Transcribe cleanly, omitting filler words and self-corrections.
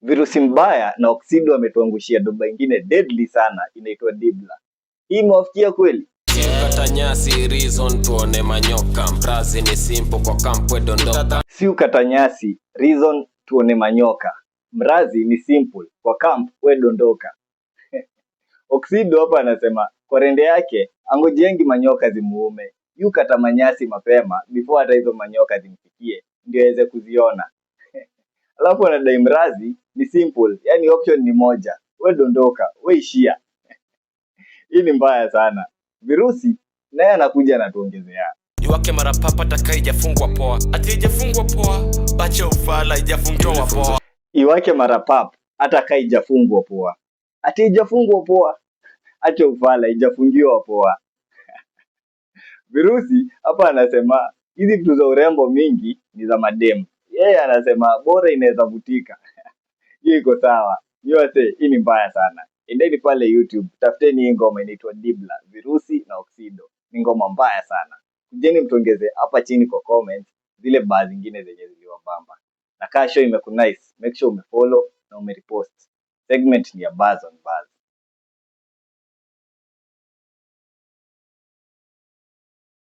Virusi mbaya na Oxido ametuangushia doba ingine deadly sana inaitwa Dibla. Hii mwafikia kweli? Kata nyasi reason tuone manyoka. Mrazi ni simple kwa kampwe dondoka. Si ukata nyasi reason tuone manyoka. Mrazi ni simple kwa camp we dondoka. Oxido hapa anasema kwa rende yake angojengi manyoka zimuume. Yu kata manyasi mapema before hata hizo manyoka zimfikie ndio aweze kuziona. Alafu anadai mrazi ni simple, yani option ni moja. We dondoka, we ishia. Hii ni mbaya sana. Virusi naye anakuja anatuongezea. Iwake mara papa taka ijafungwa poa. Ati ijafungwa poa. Bacha ufala ijafungwa poa. Iwake mara pap hata kai ijafungwa poa. Ati ijafungwa poa. Acha ufala ijafungiwa poa. Virusi hapa anasema hizi vitu za urembo mingi ni za mademu. Yeye anasema bora inaweza vutika. Hiyo iko sawa. Yote hii ni mbaya sana. Endeni pale YouTube, tafuteni hii ngoma inaitwa Dibla, Virusi na Oxido. Ni ngoma mbaya sana. Kujeni mtuongeze hapa chini kwa comment zile baa zingine zenye ziliwabamba. Na kama show imekunice, make sure umefollow na umerepost. Segment ni ya Buzz on Buzz.